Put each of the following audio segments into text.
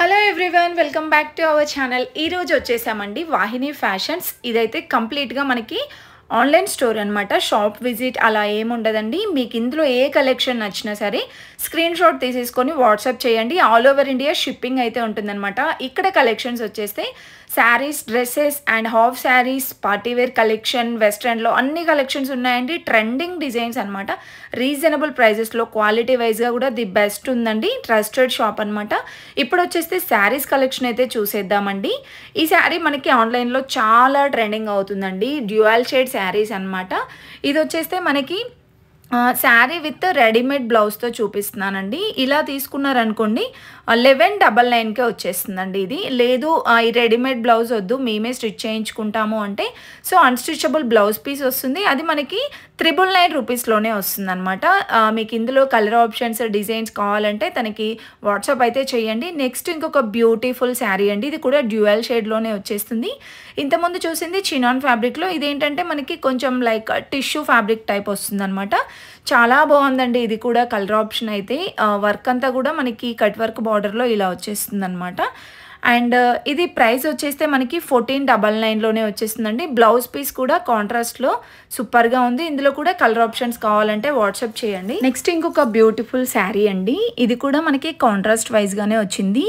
Hello everyone, welcome back to our channel. ఈరోజు వచ్చేసామండి Vahini fashions. ఇదైతే కంప్లీట్గా మనకి ఆన్లైన్ స్టోర్ అనమాట. షాప్ విజిట్ అలా ఏముండదండి. మీకు ఇందులో ఏ కలెక్షన్ నచ్చినా సరే స్క్రీన్ షాట్ తీసేసుకొని వాట్సాప్ చేయండి. ఆల్ ఓవర్ ఇండియా షిప్పింగ్ అయితే ఉంటుందన్నమాట. ఇక్కడ కలెక్షన్స్ వచ్చేస్తే saris, dresses and half saris, partywear collection, వెస్ట్రన్లో అన్ని కలెక్షన్స్ ఉన్నాయండి. ట్రెండింగ్ డిజైన్స్ అనమాట. రీజనబుల్ ప్రైజెస్లో క్వాలిటీ వైజ్గా కూడా ది బెస్ట్ ఉందండి. ట్రస్టెడ్ షాప్ అనమాట. ఇప్పుడు వచ్చేస్తే శారీస్ కలెక్షన్ అయితే చూసేద్దామండి. ఈ శారీ మనకి ఆన్లైన్లో చాలా ట్రెండింగ్ అవుతుందండి. డ్యూయల్ షేడ్ శారీస్ అనమాట. ఇది వచ్చేస్తే మనకి శారీ విత్ రెడీమేడ్ బ్లౌజ్తో చూపిస్తున్నానండి. ఇలా తీసుకున్నారనుకోండి 1199కే వచ్చేస్తుందండి. ఇది లేదు ఈ రెడీమేడ్ బ్లౌజ్ వద్దు మేమే స్టిచ్ చేయించుకుంటాము అంటే సో అన్స్టిచబుల్ బ్లౌజ్ పీస్ వస్తుంది. అది మనకి 999 రూపీస్లోనే వస్తుంది అనమాట. మీకు ఇందులో కలర్ ఆప్షన్స్, డిజైన్స్ కావాలంటే తనకి వాట్సాప్ అయితే చేయండి. నెక్స్ట్ ఇంకొక బ్యూటిఫుల్ శారీ అండి. ఇది కూడా డ్యూయల్ షేడ్లోనే వచ్చేస్తుంది. ఇంతకుముందు చూసింది చినాన్ ఫ్యాబ్రిక్లో, ఇదేంటంటే మనకి కొంచెం లైక్ టిష్యూ ఫ్యాబ్రిక్ టైప్ వస్తుంది అనమాట. చాలా బాగుందండి. ఇది కూడా కలర్ ఆప్షన్ అయితే వర్క్ అంతా కూడా మనకి కట్ వర్క్ బార్డర్లో ఇలా వచ్చేస్తుంది అనమాట. అండ్ ఇది ప్రైస్ వచ్చేస్తే మనకి 1499లోనే వచ్చేస్తుందండి. బ్లౌజ్ పీస్ కూడా కాంట్రాస్ట్లో సూపర్గా ఉంది. ఇందులో కూడా కలర్ ఆప్షన్స్ కావాలంటే వాట్సాప్ చేయండి. నెక్స్ట్ ఇంకొక బ్యూటిఫుల్ శారీ అండి. ఇది కూడా మనకి కాంట్రాస్ట్ వైజ్గానే వచ్చింది.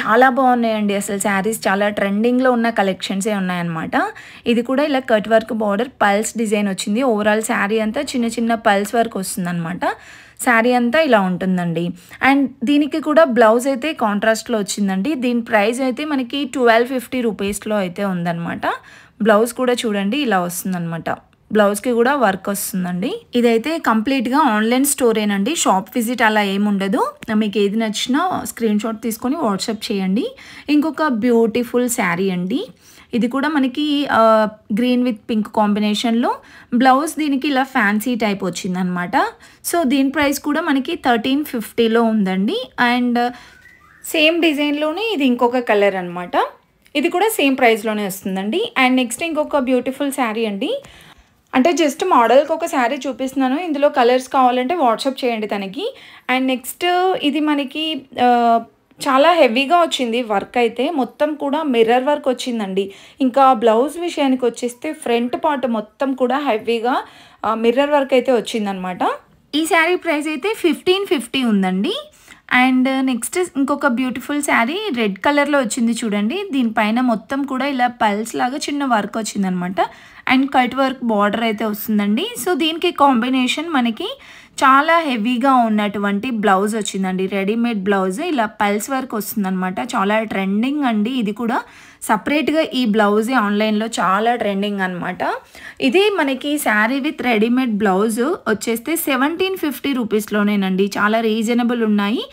చాలా బాగున్నాయండి. అసలు శారీస్ చాలా ట్రెండింగ్లో ఉన్న కలెక్షన్సే ఉన్నాయన్నమాట. ఇది కూడా ఇలా cut work border pulse design వచ్చింది. ఓవరాల్ శారీ అంతా చిన్న చిన్న పల్స్ వర్క్ వస్తుంది అనమాట. శారీ అంతా ఇలా ఉంటుందండి. అండ్ దీనికి కూడా బ్లౌజ్ అయితే కాంట్రాస్ట్లో వచ్చిందండి. దీని ప్రైస్ అయితే మనకి 1250 రూపీస్లో అయితే ఉందన్నమాట. బ్లౌజ్ కూడా చూడండి ఇలా వస్తుందన్నమాట. బ్లౌజ్కి కూడా వర్క్ వస్తుందండి. ఇదైతే కంప్లీట్గా ఆన్లైన్ స్టోరేనండి. షాప్ విజిట్ అలా ఏముండదు. మీకు ఏది నచ్చినా స్క్రీన్ షాట్ తీసుకొని వాట్సాప్ చేయండి. ఇంకొక బ్యూటిఫుల్ శారీ అండి. ఇది కూడా మనకి గ్రీన్ విత్ పింక్ కాంబినేషన్లో బ్లౌజ్ దీనికి ఇలా ఫ్యాన్సీ టైప్ వచ్చిందనమాట. సో దీని ప్రైస్ కూడా మనకి 1350లో ఉందండి. అండ్ సేమ్ డిజైన్లోనే ఇది ఇంకొక కలర్ అనమాట. ఇది కూడా సేమ్ ప్రైస్లోనే వస్తుందండి. అండ్ నెక్స్ట్ ఇంకొక బ్యూటిఫుల్ శారీ అండి. అంటే జస్ట్ మోడల్కి ఒక శారీ చూపిస్తున్నాను. ఇందులో కలర్స్ కావాలంటే వాట్సాప్ చేయండి తనకి. అండ్ నెక్స్ట్ ఇది మనకి చాలా హెవీగా వచ్చింది. వర్క్ అయితే మొత్తం కూడా మిర్రర్ వర్క్ వచ్చిందండి. ఇంకా బ్లౌజ్ విషయానికి వచ్చేస్తే ఫ్రంట్ పార్ట్ మొత్తం కూడా హెవీగా మిర్రర్ వర్క్ అయితే వచ్చిందనమాట. ఈ శారీ ప్రైస్ అయితే 1550 ఉందండి. అండ్ నెక్స్ట్ ఇంకొక బ్యూటిఫుల్ శారీ రెడ్ కలర్లో వచ్చింది చూడండి. దీనిపైన మొత్తం కూడా ఇలా పల్స్ లాగా చిన్న వర్క్ వచ్చిందనమాట. అండ్ కట్ వర్క్ బార్డర్ అయితే వస్తుందండి. సో దీనికి కాంబినేషన్ మనకి చాలా హెవీగా ఉన్నటువంటి బ్లౌజ్ వచ్చిందండి. రెడీమేడ్ బ్లౌజ్ ఇలా పల్స్ వర్క్ వస్తుందన్నమాట. చాలా ట్రెండింగ్ అండి. ఇది కూడా సపరేట్గా ఈ బ్లౌజే ఆన్లైన్లో చాలా ట్రెండింగ్ అనమాట. ఇది మనకి శారీ విత్ రెడీమేడ్ బ్లౌజ్ వచ్చేస్తే 1750 రూపీస్లోనేనండి. చాలా రీజనబుల్ ఉన్నాయి.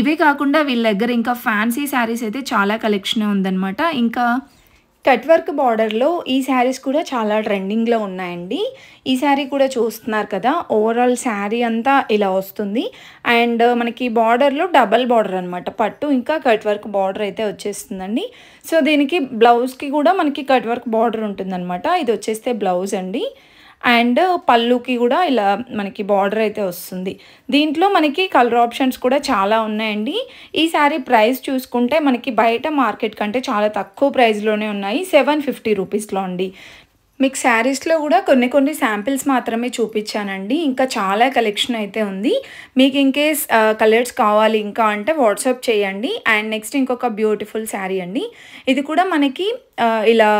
ఇవే కాకుండా వీళ్ళ దగ్గర ఇంకా ఫ్యాన్సీ శారీస్ అయితే చాలా కలెక్షన్ ఉందన్నమాట. ఇంకా కట్ వర్క్ బార్డర్లో ఈ శారీస్ కూడా చాలా ట్రెండింగ్లో ఉన్నాయండి. ఈ శారీ కూడా చూస్తున్నారు కదా. ఓవరాల్ శారీ అంతా ఇలా వస్తుంది. అండ్ మనకి బార్డర్లో డబల్ బార్డర్ అనమాట. పట్టు ఇంకా కట్ వర్క్ బార్డర్ అయితే వచ్చేస్తుందండి. సో దీనికి బ్లౌజ్కి కూడా మనకి కట్ వర్క్ బార్డర్ ఉంటుందన్నమాట. ఇది వచ్చేస్తే బ్లౌజ్ అండి. అండ్ పళ్ళుకి కూడా ఇలా మనకి బార్డర్ అయితే వస్తుంది. దీంట్లో మనకి కలర్ ఆప్షన్స్ కూడా చాలా ఉన్నాయండి. ఈ శారీ ప్రైస్ చూసుకుంటే మనకి బయట మార్కెట్ కంటే చాలా తక్కువ ప్రైస్లోనే ఉన్నాయి. 750 రూపీస్లో అండి. మీకు శారీస్లో కూడా కొన్ని శాంపిల్స్ మాత్రమే చూపించానండి. ఇంకా చాలా కలెక్షన్ అయితే ఉంది. మీకు ఇన్కేస్ కలర్స్ కావాలి ఇంకా అంటే వాట్సాప్ చేయండి. అండ్ నెక్స్ట్ ఇంకొక బ్యూటిఫుల్ శారీ అండి. ఇది కూడా మనకి ఇలా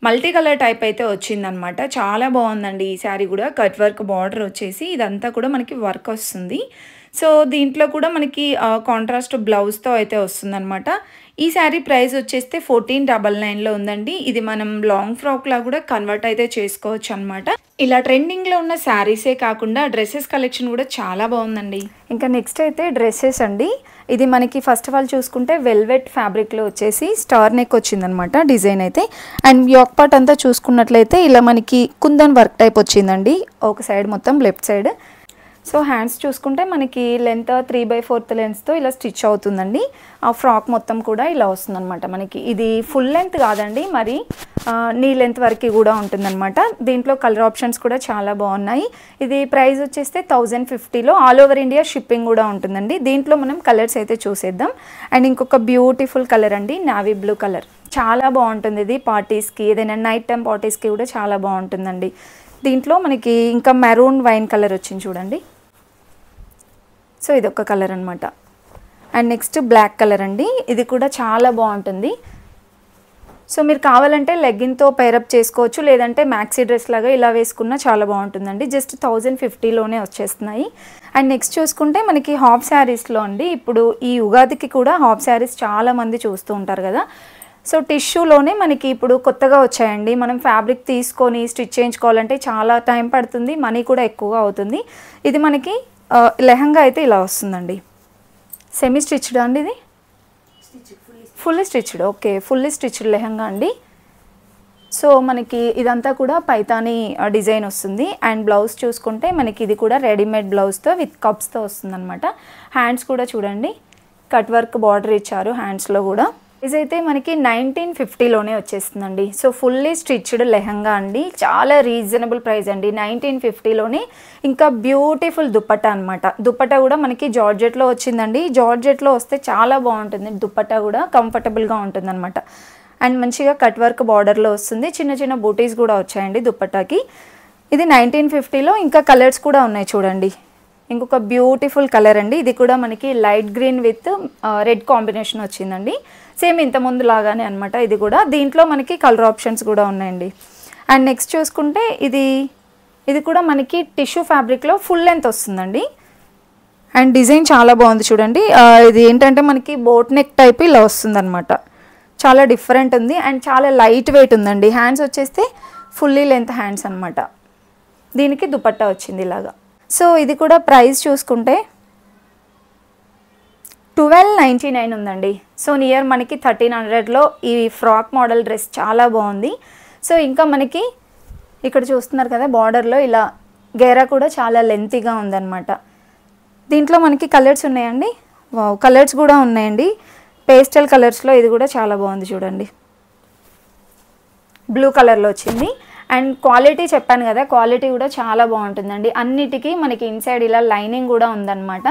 మల్టీ కలర్ టైప్ అయితే వచ్చిందనమాట. చాలా బాగుందండి. ఈ శారీ కూడా కట్ వర్క్ బార్డర్ వచ్చేసి ఇదంతా కూడా మనకి వర్క్ వస్తుంది. సో దీంట్లో కూడా మనకి కాంట్రాస్ట్ బ్లౌజ్తో అయితే వస్తుందన్నమాట. ఈ శారీ ప్రైస్ వచ్చేస్తే 1499లో ఉందండి. ఇది మనం లాంగ్ ఫ్రాక్లా కూడా కన్వర్ట్ అయితే చేసుకోవచ్చు అనమాట. ఇలా ట్రెండింగ్లో ఉన్న శారీసే కాకుండా డ్రెస్సెస్ కలెక్షన్ కూడా చాలా బాగుందండి. ఇంకా నెక్స్ట్ అయితే డ్రెస్సెస్ అండి. ఇది మనకి ఫస్ట్ ఆఫ్ ఆల్ చూసుకుంటే వెల్వెట్ ఫ్యాబ్రిక్లో వచ్చేసి స్టార్ నెక్ వచ్చిందనమాట డిజైన్ అయితే. అండ్ యోక్ పార్ట్ అంతా చూసుకున్నట్లయితే ఇలా మనకి కుందన్ వర్క్ టైప్ వచ్చిందండి. ఒక సైడ్ మొత్తం లెఫ్ట్ సైడ్. సో హ్యాండ్స్ చూసుకుంటే మనకి లెంత్ 3/4 లెంత్స్తో ఇలా స్టిచ్ అవుతుందండి. ఆ ఫ్రాక్ మొత్తం కూడా ఇలా వస్తుందన్నమాట. మనకి ఇది ఫుల్ లెంత్ కాదండి, మరి నీ లెంత్ వరకు కూడా ఉంటుందన్నమాట. దీంట్లో కలర్ ఆప్షన్స్ కూడా చాలా బాగున్నాయి. ఇది ప్రైస్ వచ్చేస్తే 1050లో ఆల్ ఓవర్ ఇండియా షిప్పింగ్ కూడా ఉంటుందండి. దీంట్లో మనం కలర్స్ అయితే చూసేద్దాం. అండ్ ఇంకొక బ్యూటిఫుల్ కలర్ అండి, నావీ బ్లూ కలర్. చాలా బాగుంటుంది ఇది పార్టీస్కి, ఏదైనా నైట్ టైం పార్టీస్కి కూడా చాలా బాగుంటుందండి. దీంట్లో మనకి ఇంకా మెరూన్ వైన్ కలర్ వచ్చింది చూడండి. సో ఇదొక కలర్ అనమాట. అండ్ నెక్స్ట్ బ్లాక్ కలర్ అండి, ఇది కూడా చాలా బాగుంటుంది. సో మీరు కావాలంటే లెగ్గిన్తో పేరప్ చేసుకోవచ్చు, లేదంటే మ్యాక్సీ డ్రెస్ లాగా ఇలా వేసుకున్నా చాలా బాగుంటుందండి. జస్ట్ 1050లోనే వచ్చేస్తున్నాయి. అండ్ నెక్స్ట్ చూసుకుంటే మనకి హాఫ్ శారీస్లో అండి, ఇప్పుడు ఈ ఉగాదికి కూడా హాఫ్ శారీస్ చాలామంది చూస్తూ ఉంటారు కదా. సో టిష్యూలోనే మనకి ఇప్పుడు కొత్తగా వచ్చాయండి. మనం ఫ్యాబ్రిక్ తీసుకొని స్టిచ్ చేయించుకోవాలంటే చాలా టైం పడుతుంది, మనీ కూడా ఎక్కువగా అవుతుంది. ఇది మనకి లెహంగా అయితే ఇలా వస్తుందండి. సెమీ స్టిచ్డ్ అండి, ఇది fully stitched. Okay, fully stitched lehenga అండి. సో మనకి ఇదంతా కూడా పైతానీ డిజైన్ వస్తుంది. అండ్ బ్లౌజ్ చూసుకుంటే మనకి ఇది కూడా రెడీమేడ్ బ్లౌజ్తో విత్ కప్స్తో వస్తుంది అనమాట. హ్యాండ్స్ కూడా చూడండి, కట్ వర్క్ బార్డర్ ఇచ్చారు హ్యాండ్స్లో కూడా. ఇదైతే మనకి 1950లోనే వచ్చేస్తుందండి. సో ఫుల్లీ స్టిచ్డ్ లెహంగా అండి, చాలా రీజనబుల్ ప్రైస్ అండి, 1950లోనే. ఇంకా బ్యూటిఫుల్ దుప్పట్టా అనమాట. దుప్పట్టా కూడా మనకి జార్జెట్లో వచ్చిందండి. జార్జెట్లో వస్తే చాలా బాగుంటుంది దుప్పట్టా కూడా, కంఫర్టబుల్గా ఉంటుంది అనమాట. అండ్ మంచిగా కట్ వర్క్ బార్డర్లో వస్తుంది, చిన్న చిన్న బూటీస్ కూడా వచ్చాయండి దుప్పట్టాకి. ఇది 1950లో. ఇంకా కలర్స్ కూడా ఉన్నాయి చూడండి. ఇంకొక బ్యూటిఫుల్ కలర్ అండి, ఇది కూడా మనకి light green with red combination వచ్చిందండి. సేమ్ ఇంత ముందు లాగానే అనమాట ఇది కూడా. దీంట్లో మనకి కలర్ ఆప్షన్స్ కూడా ఉన్నాయండి. అండ్ నెక్స్ట్ చూసుకుంటే ఇది కూడా మనకి టిష్యూ ఫ్యాబ్రిక్లో ఫుల్ లెంత్ వస్తుందండి. అండ్ డిజైన్ చాలా బాగుంది చూడండి. ఇది ఏంటంటే మనకి బోట్ నెక్ టైప్ ఇలా వస్తుందన్నమాట. చాలా డిఫరెంట్ ఉంది అండ్ చాలా లైట్ వెయిట్ ఉందండి. హ్యాండ్స్ వచ్చేస్తే ఫుల్లీ లెంత్ హ్యాండ్స్ అనమాట. దీనికి దుపట్టా వచ్చింది ఇలాగా. సో ఇది కూడా ప్రైస్ చూసుకుంటే 1299 ఉందండి. సో నియర్ మనకి 1300లో ఈ ఫ్రాక్ మోడల్ డ్రెస్ చాలా బాగుంది. సో ఇంకా మనకి ఇక్కడ చూస్తున్నారు కదా, బార్డర్లో ఇలా గేరా కూడా చాలా లెంతీగా ఉందన్నమాట. దీంట్లో మనకి కలర్స్ ఉన్నాయండి. వావ్, కలర్స్ కూడా ఉన్నాయండి. పేస్టల్ కలర్స్లో ఇది కూడా చాలా బాగుంది చూడండి. బ్లూ కలర్లో వచ్చింది. అండ్ క్వాలిటీ చెప్పాను కదా, క్వాలిటీ కూడా చాలా బాగుంటుందండి. అన్నిటికీ మనకి ఇన్సైడ్ ఇలా లైనింగ్ కూడా ఉందన్నమాట.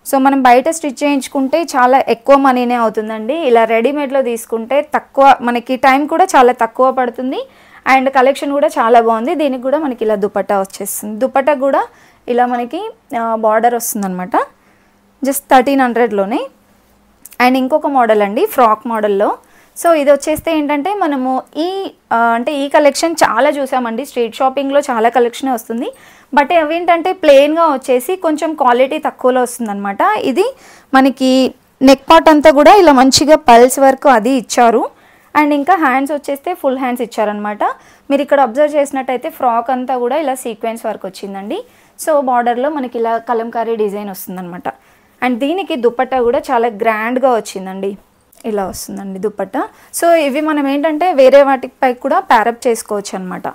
సో మనం బయట స్టిచ్ చేయించుకుంటే చాలా ఎక్కువ మనీనే అవుతుందండి. ఇలా రెడీమేడ్లో తీసుకుంటే తక్కువ, మనకి టైం కూడా చాలా తక్కువ పడుతుంది. అండ్ కలెక్షన్ కూడా చాలా బాగుంది. దీనికి కూడా మనకి ఇలా దుపట్టా వచ్చేస్తుంది. దుపట్టా కూడా ఇలా మనకి బార్డర్ వస్తుందన్నమాట. జస్ట్ 1300లోనే. అండ్ ఇంకొక మోడల్ అండి, ఫ్రాక్ మోడల్లో. సో ఇది వచ్చేస్తే ఏంటంటే మనము ఈ కలెక్షన్ చాలా చూసామండి. స్ట్రీట్ షాపింగ్లో చాలా కలెక్షన్ వస్తుంది. బట్ అవేంటంటే ప్లెయిన్గా వచ్చేసి కొంచెం క్వాలిటీ తక్కువలో వస్తుందన్నమాట. ఇది మనకి నెక్ పార్ట్ అంతా కూడా ఇలా మంచిగా పల్స్ వర్క్ అది ఇచ్చారు. అండ్ ఇంకా హ్యాండ్స్ వచ్చేస్తే ఫుల్ హ్యాండ్స్ ఇచ్చారనమాట. మీరు ఇక్కడ అబ్జర్వ్ చేసినట్టయితే ఫ్రాక్ అంతా కూడా ఇలా సీక్వెన్స్ వర్క్ వచ్చిందండి. సో బార్డర్లో మనకి ఇలా కలంకారీ డిజైన్ వస్తుందన్నమాట. అండ్ దీనికి దుపట్టా కూడా చాలా గ్రాండ్గా వచ్చిందండి. ఇలా వస్తుందండి దుపట్టా. సో ఇవి మనం ఏంటంటే వేరే వాటిపై కూడా ప్యారప్ చేసుకోవచ్చు అనమాట.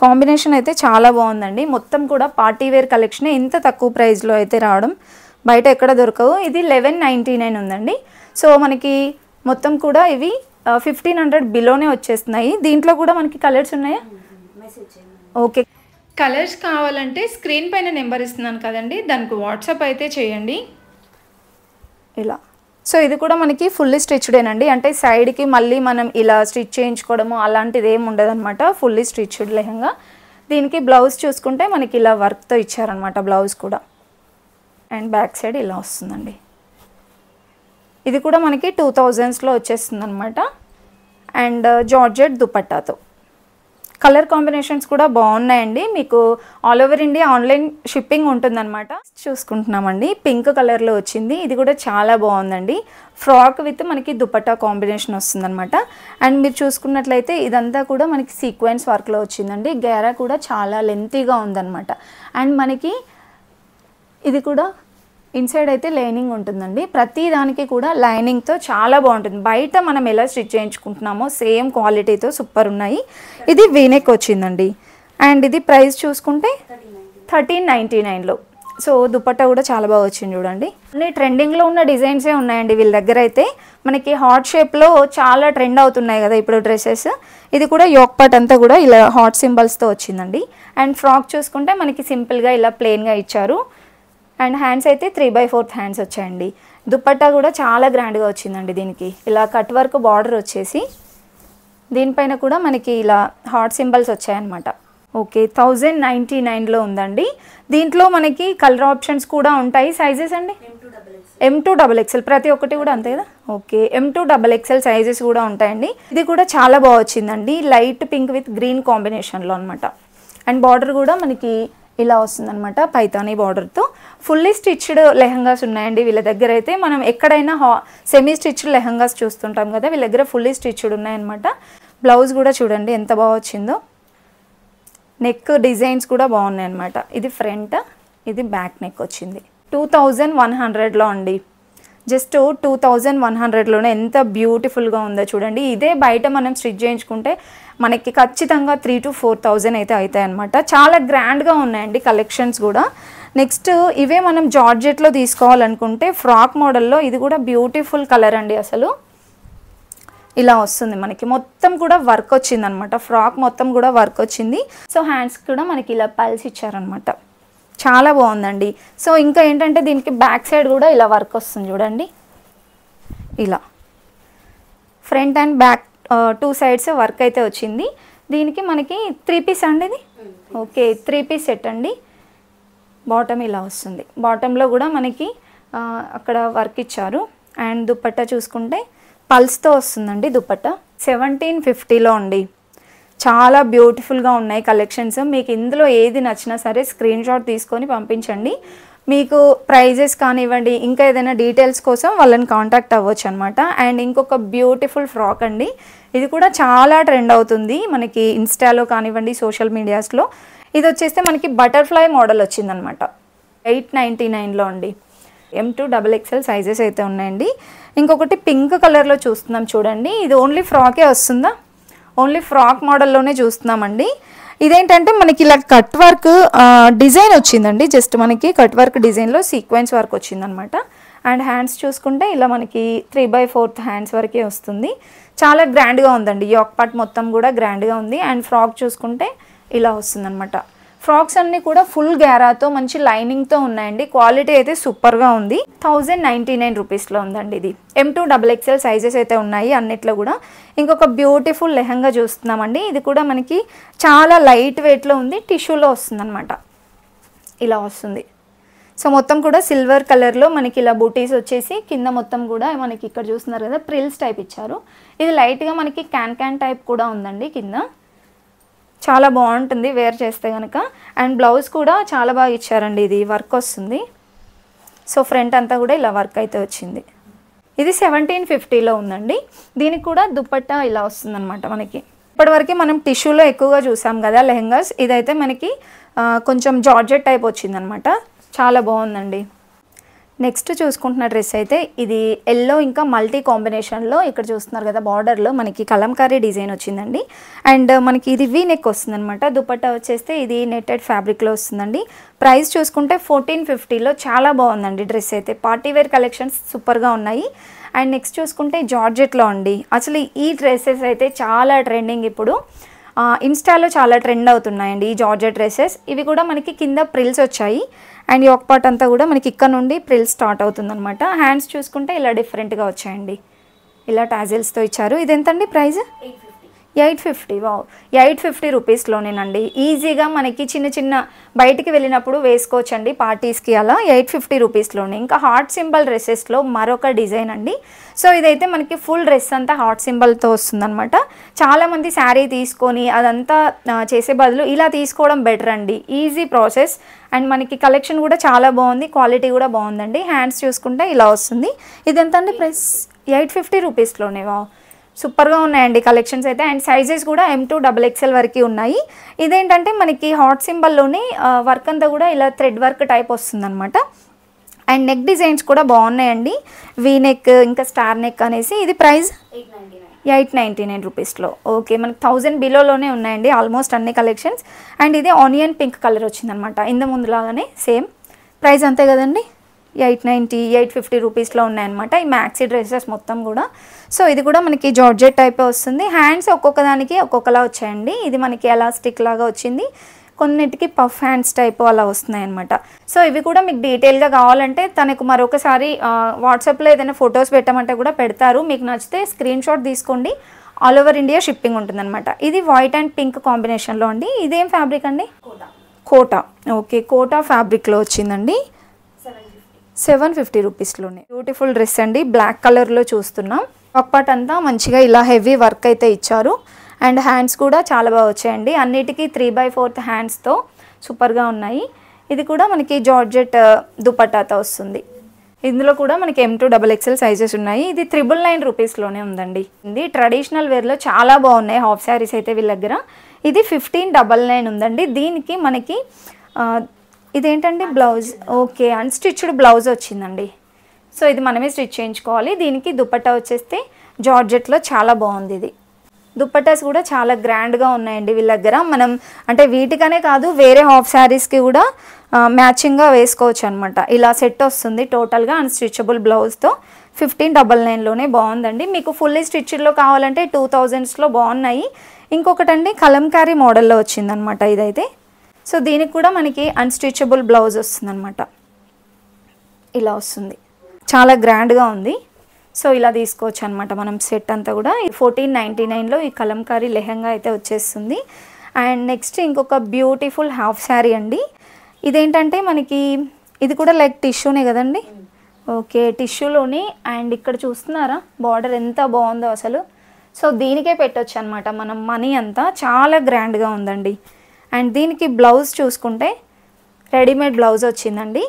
కాంబినేషన్ అయితే చాలా బాగుందండి. మొత్తం కూడా పార్టీ వేర్ కలెక్షనే ఇంత తక్కువ ప్రైస్లో అయితే రావడం బయట ఎక్కడ దొరకవు. ఇది 1199 ఉందండి. సో మనకి మొత్తం కూడా ఇవి 1500 బిలోనే వచ్చేస్తున్నాయి. దీంట్లో కూడా మనకి కలర్స్ ఉన్నాయా? ఓకే, కలర్స్ కావాలంటే స్క్రీన్ పైన నెంబర్ ఇస్తున్నాను కదండి, దానికి వాట్సాప్ అయితే చేయండి. ఇలా. సో ఇది కూడా మనకి ఫుల్లీ స్టిచ్డేనండి. అంటే సైడ్కి మళ్ళీ మనం ఇలా స్టిచ్ చేయించుకోవడము అలాంటిది ఏమి ఉండదు అనమాట. Fully stitched lehenga. దీనికి బ్లౌజ్ చూసుకుంటే మనకి ఇలా వర్క్తో ఇచ్చారనమాట బ్లౌజ్ కూడా. అండ్ బ్యాక్ సైడ్ ఇలా వస్తుందండి. ఇది కూడా మనకి 2000లో వచ్చేస్తుంది అనమాట. అండ్ జార్జెట్ దుపట్టాతో. కలర్ కాంబినేషన్స్ కూడా బాగున్నాయండి. మీకు all over India online shipping ఉంటుందన్నమాట. చూసుకుంటున్నామండి, పింక్ కలర్లో వచ్చింది. ఇది కూడా చాలా బాగుందండి. ఫ్రాక్ విత్ మనకి దుపట్టా కాంబినేషన్ వస్తుందన్నమాట. అండ్ మీరు చూసుకున్నట్లయితే ఇదంతా కూడా మనకి సీక్వెన్స్ వర్క్లో వచ్చిందండి. గేరా కూడా చాలా లెంతీగా ఉందన్నమాట. అండ్ మనకి ఇది కూడా ఇన్సైడ్ అయితే లైనింగ్ ఉంటుందండి. ప్రతి దానికి కూడా లైనింగ్తో చాలా బాగుంటుంది. బయట మనం ఎలా స్టిచ్ చేయించుకుంటున్నామో సేమ్ క్వాలిటీతో సూపర్ ఉన్నాయి. ఇది వీనెక్ వచ్చిందండి. అండ్ ఇది ప్రైస్ చూసుకుంటే 1399లో. సో దుపట్టా కూడా చాలా బాగా వచ్చింది చూడండి. అన్ని ట్రెండింగ్లో ఉన్న డిజైన్సే ఉన్నాయండి వీళ్ళ దగ్గర అయితే. మనకి హార్ట్ షేప్లో చాలా ట్రెండ్ అవుతున్నాయి కదా ఇప్పుడు డ్రెస్సెస్. ఇది కూడా యోక్ పార్ట్ అంతా కూడా ఇలా హార్ట్ సింబల్స్తో వచ్చిందండి. అండ్ ఫ్రాక్ చూసుకుంటే మనకి సింపుల్గా ఇలా ప్లెయిన్గా ఇచ్చారు. అండ్ హ్యాండ్స్ అయితే 3/4 హ్యాండ్స్ వచ్చాయండి. దుపట్టా కూడా చాలా గ్రాండ్గా వచ్చిందండి. దీనికి ఇలా కట్ వర్క్ బార్డర్ వచ్చేసి దీనిపైన కూడా మనకి ఇలా హార్ట్ సింబల్స్ వచ్చాయన్నమాట. ఓకే, 1099లో ఉందండి. దీంట్లో మనకి కలర్ ఆప్షన్స్ కూడా ఉంటాయి. సైజెస్ అండి M2XXL ప్రతి ఒక్కటి కూడా అంతే కదా. ఓకే, M2XXL సైజెస్ కూడా ఉంటాయండి. ఇది కూడా చాలా బాగా వచ్చిందండి. లైట్ పింక్ విత్ గ్రీన్ కాంబినేషన్లో అనమాట. అండ్ బార్డర్ కూడా మనకి ఇలా వస్తుందన్నమాట పైతానీ బార్డర్తో. ఫుల్లీ స్టిచ్డ్ లెహంగాస్ ఉన్నాయండి వీళ్ళ దగ్గర అయితే. మనం ఎక్కడైనా సెమీ స్టిచ్డ్ లెహంగాస్ చూస్తుంటాం కదా, వీళ్ళ దగ్గర ఫుల్లీ స్టిచ్డ్ ఉన్నాయన్నమాట. బ్లౌజ్ కూడా చూడండి ఎంత బాగా వచ్చిందో. నెక్ డిజైన్స్ కూడా బాగున్నాయి అన్నమాట. ఇది ఫ్రంట్, ఇది బ్యాక్ నెక్ వచ్చింది. 2100లో అండి. జస్ట్ 2100లోనే ఎంత బ్యూటిఫుల్గా ఉందో చూడండి. ఇదే బయట మనం స్టిచ్ చేయించుకుంటే మనకి ఖచ్చితంగా 3,000 to 4,000 అయితే అవుతాయి అన్నమాట. చాలా గ్రాండ్గా ఉన్నాయండి కలెక్షన్స్ కూడా. నెక్స్ట్ ఇవే మనం జార్జెట్లో తీసుకోవాలనుకుంటే ఫ్రాక్ మోడల్లో ఇది కూడా బ్యూటిఫుల్ కలర్ అండి. అసలు ఇలా వస్తుంది మనకి. మొత్తం కూడా వర్క్ వచ్చిందనమాట. ఫ్రాక్ మొత్తం కూడా వర్క్ వచ్చింది. సో హ్యాండ్స్ కూడా మనకి ఇలా పల్స్ ఇచ్చారనమాట. చాలా బాగుందండి. సో ఇంకా ఏంటంటే దీనికి బ్యాక్ సైడ్ కూడా ఇలా వర్క్ వస్తుంది చూడండి. ఇలా front and back 2 sides work అయితే వచ్చింది. దీనికి మనకి 3 పీస్ అండి ఇది. ఓకే, 3 పీస్ సెట్ అండి. బాటమ్ ఇలా వస్తుంది. బాటంలో కూడా మనకి అక్కడ వర్క్ ఇచ్చారు. అండ్ దుపట్టా చూసుకుంటే పల్స్తో వస్తుందండి దుపట్టా. 1750లో అండి. చాలా బ్యూటిఫుల్గా ఉన్నాయి కలెక్షన్స్. మీకు ఇందులో ఏది నచ్చినా సరే స్క్రీన్ షాట్ తీసుకొని పంపించండి. మీకు ప్రైజెస్ కానివ్వండి, ఇంకా ఏదైనా డీటెయిల్స్ కోసం వాళ్ళని కాంటాక్ట్ అవ్వచ్చు అనమాట. అండ్ ఇంకొక బ్యూటిఫుల్ ఫ్రాక్ అండి. ఇది కూడా చాలా ట్రెండ్ అవుతుంది మనకి ఇన్స్టాలో కానివ్వండి, సోషల్ మీడియాస్లో. ఇది వచ్చేస్తే మనకి బటర్ఫ్లై మోడల్ వచ్చిందనమాట. 899లో అండి. M2XXL సైజెస్ అయితే ఉన్నాయండి. ఇంకొకటి పింక్ కలర్లో చూస్తున్నాం చూడండి. ఇది ఓన్లీ ఫ్రాకే వస్తుందా? ఓన్లీ ఫ్రాక్ మోడల్లోనే చూస్తున్నామండి. ఇదేంటంటే మనకి ఇలా కట్ వర్క్ డిజైన్ వచ్చిందండి. జస్ట్ మనకి కట్ వర్క్ డిజైన్లో సీక్వెన్స్ వర్క్ వచ్చిందనమాట. అండ్ హ్యాండ్స్ చూసుకుంటే ఇలా మనకి 3/4 హ్యాండ్స్ వరకే వస్తుంది. చాలా గ్రాండ్గా ఉందండి. యోక్ పార్ట్ మొత్తం కూడా గ్రాండ్గా ఉంది. అండ్ ఫ్రాక్ చూసుకుంటే ఇలా వస్తుందన్నమాట. ఫ్రాక్స్ అన్నీ కూడా ఫుల్ గ్యారాతో మంచి లైనింగ్తో ఉన్నాయండి. క్వాలిటీ అయితే సూపర్గా ఉంది. 1099 రూపీస్లో ఉందండి ఇది. M2XXL సైజెస్ అయితే ఉన్నాయి అన్నిట్లో కూడా. ఇంకొక బ్యూటిఫుల్ లెహంగా చూస్తున్నామండి. ఇది కూడా మనకి చాలా లైట్ వెయిట్లో ఉంది. టిష్యూలో వస్తుందన్నమాట. ఇలా వస్తుంది. సో మొత్తం కూడా సిల్వర్ కలర్లో మనకి ఇలా బూటీస్ వచ్చేసి కింద మొత్తం కూడా మనకి ఇక్కడ చూస్తున్నారు కదా ప్రిల్స్ టైప్ ఇచ్చారు. ఇది లైట్గా మనకి క్యాన్ టైప్ కూడా ఉందండి కింద. చాలా బాగుంటుంది వేర్ చేస్తే కనుక. అండ్ బ్లౌజ్ కూడా చాలా బాగా ఇచ్చారండి. ఇది వర్క్ వస్తుంది. సో ఫ్రంట్ అంతా కూడా ఇలా వర్క్ అయితే వచ్చింది. ఇది 1750లో ఉందండి. దీనికి కూడా దుపట్టా ఇలా వస్తుందన్నమాట మనకి. ఇప్పటివరకు మనం టిష్యూలో ఎక్కువగా చూసాం కదా లెహంగాస్. ఇదైతే మనకి కొంచెం జార్జెట్ టైప్ వచ్చిందనమాట. చాలా బాగుందండి. నెక్స్ట్ చూసుకుంటున్న డ్రెస్ అయితే ఇది ఎల్లో ఇంకా మల్టీ కాంబినేషన్లో ఇక్కడ చూస్తున్నారు కదా బార్డర్లో మనకి కలంకారీ డిజైన్ వచ్చిందండి. అండ్ మనకి ఇది వీ నెక్ వస్తుందన్నమాట. దుపట్టా వచ్చేస్తే ఇది నెట్టెడ్ ఫ్యాబ్రిక్లో వస్తుందండి. ప్రైస్ చూసుకుంటే 1450లో చాలా బాగుందండి డ్రెస్ అయితే. పార్టీ వేర్ కలెక్షన్స్ సూపర్గా ఉన్నాయి. అండ్ నెక్స్ట్ చూసుకుంటే జార్జెట్లో అండి. అసలు ఈ డ్రెస్సెస్ అయితే చాలా ట్రెండింగ్ ఇప్పుడు. ఇన్స్టాలో చాలా ట్రెండ్ అవుతున్నాయండి ఈ జార్జెట్ డ్రెస్సెస్. ఇవి కూడా మనకి కింద ప్రిల్స్ వచ్చాయి. అండ్ యోక్ పార్ట్ అంతా కూడా మనకి ఇక్కడ నుండి ప్రిల్స్ స్టార్ట్ అవుతుందన్నమాట. హ్యాండ్స్ చూసుకుంటే ఇలా డిఫరెంట్గా వచ్చాయండి. ఇలా టాజిల్స్తో ఇచ్చారు. ఇది ఎంతండి ప్రైస్? 850. వావ్, 850 రూపీస్లోనేనండి. ఈజీగా మనకి చిన్న చిన్న బయటికి వెళ్ళినప్పుడు వేసుకోవచ్చండి పార్టీస్కి అలా. 850 రూపీస్లోనే. ఇంకా హార్ట్ సింబల్ డ్రెస్సెస్లో మరొక డిజైన్ అండి. సో ఇదైతే మనకి ఫుల్ డ్రెస్ అంతా హార్ట్ సింబల్తో వస్తుందన్నమాట. చాలామంది శారీ తీసుకొని అదంతా చేసే బదులు ఇలా తీసుకోవడం బెటర్ అండి. Easy process. అండ్ మనకి కలెక్షన్ కూడా చాలా బాగుంది. క్వాలిటీ కూడా బాగుందండి. హ్యాండ్స్ చూసుకుంటే ఇలా వస్తుంది. ఇది ఎంత అండి ప్రైస్? 850 రూపీస్లోనే. వావ్, సూపర్గా ఉన్నాయండి కలెక్షన్స్ అయితే. అండ్ సైజెస్ కూడా M2XXL వరకు ఉన్నాయి. ఇదేంటంటే మనకి హాట్ సింబల్లోనే వర్క్ అంతా కూడా ఇలా థ్రెడ్ వర్క్ టైప్ వస్తుందన్నమాట. అండ్ నెక్ డిజైన్స్ కూడా బాగున్నాయండి. వీ నెక్ ఇంకా స్టార్ నెక్ అనేసి. ఇది ప్రైస్ 899 రూపీస్లో. ఓకే, మనకి 1000 బిలోలోనే ఉన్నాయండి ఆల్మోస్ట్ అన్ని కలెక్షన్స్. అండ్ ఇది ఆనియన్ పింక్ కలర్ వచ్చిందనమాట. ఇంత ముందులాగానే సేమ్ ప్రైస్ అంతే కదండి, 890 850 రూపీస్లో ఉన్నాయన్నమాట ఈ మ్యాక్సీ డ్రెస్సెస్ మొత్తం కూడా. సో ఇది కూడా మనకి జార్జెట్ టైప్ వస్తుంది. హ్యాండ్స్ ఒక్కొక్క దానికి ఒక్కొక్కలా వచ్చాయండి. ఇది మనకి ఎలాస్టిక్ లాగా వచ్చింది, కొన్నిటికి పఫ్ హ్యాండ్స్ టైప్ అలా వస్తున్నాయి అనమాట. సో ఇవి కూడా మీకు డీటెయిల్గా కావాలంటే తనకు మరొకసారి వాట్సాప్లో ఏదైనా ఫొటోస్ పెట్టమంటే కూడా పెడతారు. మీకు నచ్చితే స్క్రీన్ షాట్ తీసుకోండి. ఆల్ ఓవర్ ఇండియా షిప్పింగ్ ఉంటుందన్నమాట. ఇది వైట్ అండ్ పింక్ కాంబినేషన్లో అండి. ఇదేం ఫ్యాబ్రిక్ అండి? కోటా. ఓకే, కోటా ఫ్యాబ్రిక్లో వచ్చిందండి. 750 రూపీస్లోనే బ్యూటిఫుల్ డ్రెస్ అండి. బ్లాక్ కలర్లో చూస్తున్నాం. ఒక పార్ట్ అంతా మంచిగా ఇలా హెవీ వర్క్ అయితే ఇచ్చారు. అండ్ హ్యాండ్స్ కూడా చాలా బాగా వచ్చాయండి. అన్నిటికీ 3/4 హ్యాండ్స్తో సూపర్గా ఉన్నాయి. ఇది కూడా మనకి జార్జెట్ దుపట్టాతో వస్తుంది. ఇందులో కూడా మనకి M2 XXL సైజెస్ ఉన్నాయి. ఇది 999 రూపీస్లోనే ఉందండి. ఇది ట్రెడిషనల్ వేర్లో చాలా బాగున్నాయి హాఫ్ శారీస్ అయితే వీళ్ళ దగ్గర. ఇది 1599 ఉందండి. దీనికి మనకి ఇదేంటండి బ్లౌజ్, ఓకే అన్స్టిచ్డ్ బ్లౌజ్ వచ్చిందండి. సో ఇది మనమే స్టిచ్ చేయించుకోవాలి. దీనికి దుపట్టా వచ్చేస్తే జార్జెట్లో చాలా బాగుంది. ఇది దుపట్టాస్ కూడా చాలా గ్రాండ్గా ఉన్నాయండి వీళ్ళ దగ్గర. మనం అంటే వీటికనే కాదు వేరే హాఫ్ శారీస్కి కూడా మ్యాచింగ్గా వేసుకోవచ్చు అనమాట. ఇలా సెట్ వస్తుంది టోటల్గా అన్స్టిచబుల్ బ్లౌజ్తో. 1599లోనే బాగుందండి. మీకు ఫుల్లీ స్టిచ్డ్లో కావాలంటే 2000స్లో బాగున్నాయి. ఇంకొకటండి కలంకారీ మోడల్లో వచ్చిందనమాట ఇదైతే. సో దీనికి కూడా మనకి అన్స్టిచబుల్ బ్లౌజ్ వస్తుందన్నమాట. ఇలా వస్తుంది, చాలా గ్రాండ్గా ఉంది. సో ఇలా తీసుకోవచ్చు అనమాట మనం సెట్ అంతా కూడా. 1499లో ఈ కలంకారీ లెహంగా అయితే వచ్చేస్తుంది. అండ్ నెక్స్ట్ ఇంకొక బ్యూటిఫుల్ హాఫ్ శారీ అండి. ఇదేంటంటే మనకి ఇది కూడా లైక్ టిష్యూనే కదండి. ఓకే, టిష్యూలోని. అండ్ ఇక్కడ చూస్తున్నారా బార్డర్ ఎంత బాగుందో అసలు. సో దీనికే పెట్టొచ్చు అనమాట మనం మనీ అంతా. చాలా గ్రాండ్గా ఉందండి. అండ్ దీనికి బ్లౌజ్ చూసుకుంటే రెడీమేడ్ బ్లౌజ్ వచ్చిందండి.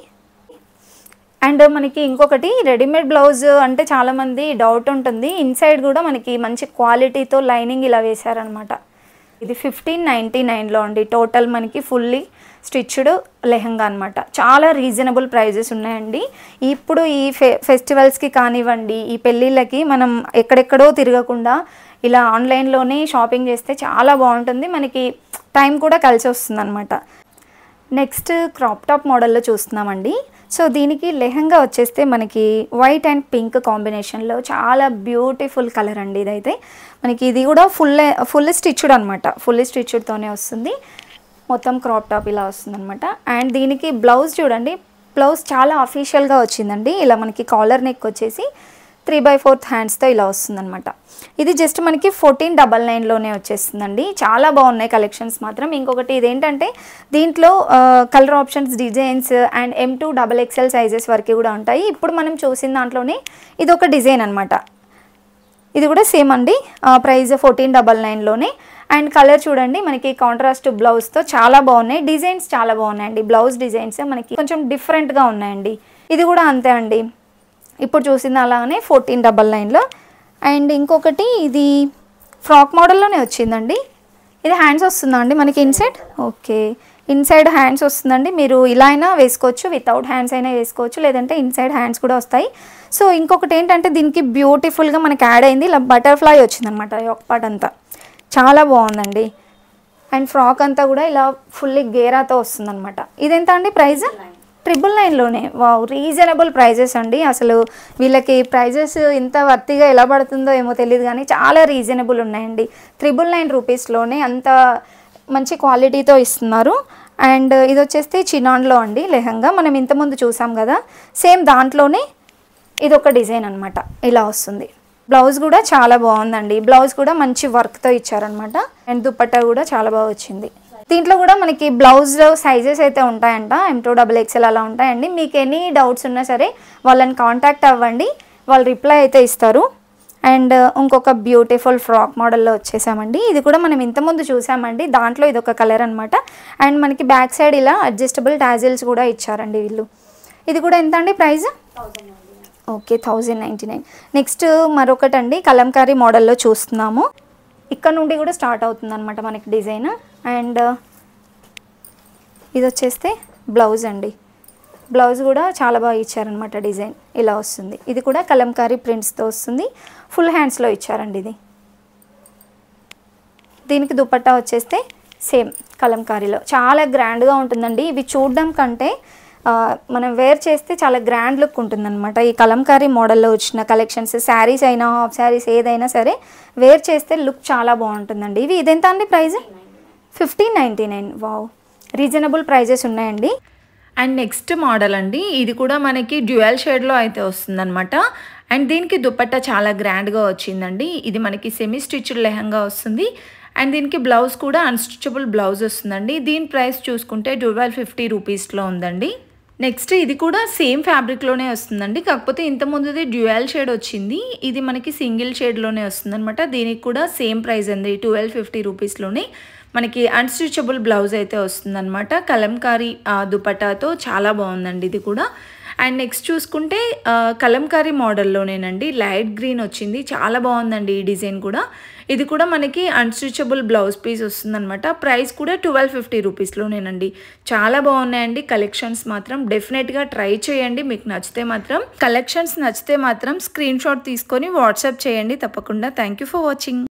అండ్ మనకి ఇంకొకటి రెడీమేడ్ బ్లౌజ్ అంటే చాలామంది డౌట్ ఉంటుంది. ఇన్సైడ్ కూడా మనకి మంచి క్వాలిటీతో లైనింగ్ ఇలా వేశారనమాట. ఇది 1599లో అండి. టోటల్ మనకి ఫుల్లీ స్టిచ్డ్ లెహంగా అనమాట. చాలా రీజనబుల్ ప్రైజెస్ ఉన్నాయండి. ఇప్పుడు ఈ ఫెస్టివల్స్కి కానివ్వండి, ఈ పెళ్ళిళ్ళకి మనం ఎక్కడెక్కడో తిరగకుండా ఇలా ఆన్లైన్లోనే షాపింగ్ చేస్తే చాలా బాగుంటుంది. మనకి టైం కూడా కలిసి వస్తుంది అనమాట. నెక్స్ట్ క్రాప్ టాప్ మోడల్లో చూస్తున్నామండి. సో దీనికి లెహంగా వచ్చేస్తే మనకి వైట్ అండ్ పింక్ కాంబినేషన్లో చాలా బ్యూటిఫుల్ కలర్ అండి. ఇదైతే మనకి ఇది కూడా ఫుల్ స్టిచ్డ్ అనమాట. ఫుల్ స్టిచ్డ్తోనే వస్తుంది. మొత్తం క్రాప్ టాప్ ఇలా వస్తుంది అనమాట. అండ్ దీనికి బ్లౌజ్ చూడండి, బ్లౌజ్ చాలా అఫీషియల్గా వచ్చిందండి. ఇలా మనకి కాలర్ నెక్ వచ్చేసి 3/4 హ్యాండ్స్తో ఇలా వస్తుందన్నమాట. ఇది జస్ట్ మనకి 1499లోనే వచ్చేస్తుందండి. చాలా బాగున్నాయి కలెక్షన్స్ మాత్రం. ఇంకొకటి ఇదేంటంటే దీంట్లో colour options, designs and M2 XXL sizes వరకు కూడా ఉంటాయి. ఇప్పుడు మనం చూసిన దాంట్లోనే ఇది ఒక డిజైన్ అనమాట. ఇది కూడా సేమ్ అండి. ప్రైస్ 1499లోనే. అండ్ కలర్ చూడండి మనకి కాంట్రాస్ట్ బ్లౌజ్తో చాలా బాగున్నాయి. డిజైన్స్ చాలా బాగున్నాయండి. బ్లౌజ్ డిజైన్స్ మనకి కొంచెం డిఫరెంట్గా ఉన్నాయండి. ఇది కూడా అంతే అండి, ఇప్పుడు చూసింది అలానే 1499లో. అండ్ ఇంకొకటి ఇది ఫ్రాక్ మోడల్లోనే వచ్చిందండి. ఇది హ్యాండ్స్ వస్తుందా అండి మనకి ఇన్సైడ్? ఓకే, ఇన్సైడ్ హ్యాండ్స్ వస్తుందండి. మీరు ఇలా అయినా వేసుకోవచ్చు, వితౌట్ హ్యాండ్స్ అయినా వేసుకోవచ్చు, లేదంటే ఇన్సైడ్ హ్యాండ్స్ కూడా వస్తాయి. సో ఇంకొకటి ఏంటంటే దీనికి బ్యూటిఫుల్గా మనకి యాడ్ అయింది ఇలా బటర్ఫ్లై వచ్చిందనమాట. ఒక పార్ట్ అంతా చాలా బాగుందండి. అండ్ ఫ్రాక్ అంతా కూడా ఇలా ఫుల్లీ గేరాతో వస్తుందన్నమాట. ఇదెంత అండి ప్రైస్? 999లోనే. వావ్, రీజనబుల్ ప్రైజెస్ అండి. అసలు వీళ్ళకి ప్రైజెస్ ఇంత వర్తిగా ఎలా పడుతుందో ఏమో తెలియదు కానీ చాలా రీజనబుల్ ఉన్నాయండి. 999 రూపీస్లోనే అంత మంచి క్వాలిటీతో ఇస్తున్నారు. అండ్ ఇది వచ్చేస్తే చినాన్లో అండి లెహంగా. మనం ఇంతకుముందు చూసాం కదా, సేమ్ దాంట్లోనే ఇది ఒక డిజైన్ అనమాట. ఇలా వస్తుంది. బ్లౌజ్ కూడా చాలా బాగుందండి. బ్లౌజ్ కూడా మంచి వర్క్తో ఇచ్చారనమాట. అండ్ దుపట్టా కూడా చాలా బాగా వచ్చింది. దీంట్లో కూడా మనకి బ్లౌజ్ సైజెస్ అయితే ఉంటాయంట, M2 XXL అలా ఉంటాయండి. మీకు ఎనీ డౌట్స్ ఉన్నా సరే వాళ్ళని కాంటాక్ట్ అవ్వండి, వాళ్ళు రిప్లై అయితే ఇస్తారు. అండ్ ఇంకొక బ్యూటిఫుల్ ఫ్రాక్ మోడల్లో వచ్చేసామండి. ఇది కూడా మనం ఇంతకుముందు చూసామండి. దాంట్లో ఇది ఒక కలర్ అనమాట. అండ్ మనకి బ్యాక్ సైడ్ ఇలా అడ్జస్టబుల్ టాజిల్స్ కూడా ఇచ్చారండి వీళ్ళు. ఇది కూడా ఎంత అండి ప్రైస్? ఓకే, 1099. నెక్స్ట్ మరొకటండి కలంకారీ మోడల్లో చూస్తున్నాము. ఇక్కడ నుండి కూడా స్టార్ట్ అవుతుంది అనమాట మనకి డిజైన్. అండ్ ఇది వచ్చేస్తే బ్లౌజ్ అండి. బ్లౌజ్ కూడా చాలా బాగా ఇచ్చారనమాట. డిజైన్ ఇలా వస్తుంది. ఇది కూడా కలంకారీ ప్రింట్స్తో వస్తుంది. ఫుల్ హ్యాండ్స్లో ఇచ్చారండి ఇది. దీనికి దుపట్టా వచ్చేస్తే సేమ్ కలంకారీలో చాలా గ్రాండ్గా ఉంటుందండి. ఇవి చూడడం కంటే మనం వేర్ చేస్తే చాలా గ్రాండ్ లుక్ ఉంటుందన్నమాట. ఈ కలంకారీ మోడల్లో వచ్చిన కలెక్షన్స్ శారీస్ అయినా హాఫ్ శారీస్ ఏదైనా సరే వేర్ చేస్తే లుక్ చాలా బాగుంటుందండి. ఇదెంత అండి ప్రైస్? 1599. వావ్, రీజనబుల్ ప్రైజెస్ ఉన్నాయండి. అండ్ నెక్స్ట్ మోడల్ అండి, ఇది కూడా మనకి డ్యూయల్ షేడ్లో అయితే వస్తుందన్నమాట. అండ్ దీనికి దుపట్టా చాలా గ్రాండ్గా వచ్చిందండి. ఇది మనకి సెమీ స్టిచ్డ్ లెహంగా వస్తుంది. అండ్ దీనికి బ్లౌజ్ కూడా అన్స్టిచబుల్ బ్లౌజ్ వస్తుందండి. దీని ప్రైస్ చూసుకుంటే 1250 రూపీస్లో ఉందండి. నెక్స్ట్ ఇది కూడా సేమ్ ఫ్యాబ్రిక్లోనే వస్తుందండి, కాకపోతే ఇంతకుముందుది డ్యూయల్ షేడ్ వచ్చింది, ఇది మనకి సింగిల్ షేడ్లోనే వస్తుంది అనమాట. దీనికి కూడా సేమ్ ప్రైస్ అండి, 1250 రూపీస్లోనే మనకి అన్స్టిచబుల్ బ్లౌజ్ అయితే వస్తుందన్నమాట. కలంకారీ దుపట్టాతో చాలా బాగుందండి ఇది కూడా. అండ్ నెక్స్ట్ చూసుకుంటే కలంకారీ మోడల్లోనేనండి, లైట్ గ్రీన్ వచ్చింది, చాలా బాగుందండి ఈ డిజైన్ కూడా. ఇది కూడా మనకి అన్స్టిచబుల్ బ్లౌజ్ పీస్ వస్తుందన్నమాట. ప్రైస్ కూడా 1250 రూపీస్లోనేనండి. చాలా బాగున్నాయండి కలెక్షన్స్ మాత్రం. డెఫినెట్గా ట్రై చేయండి. మీకు నచ్చితే మాత్రం, కలెక్షన్స్ నచ్చితే మాత్రం స్క్రీన్ షాట్ తీసుకొని వాట్సాప్ చేయండి తప్పకుండా. Thank you for watching.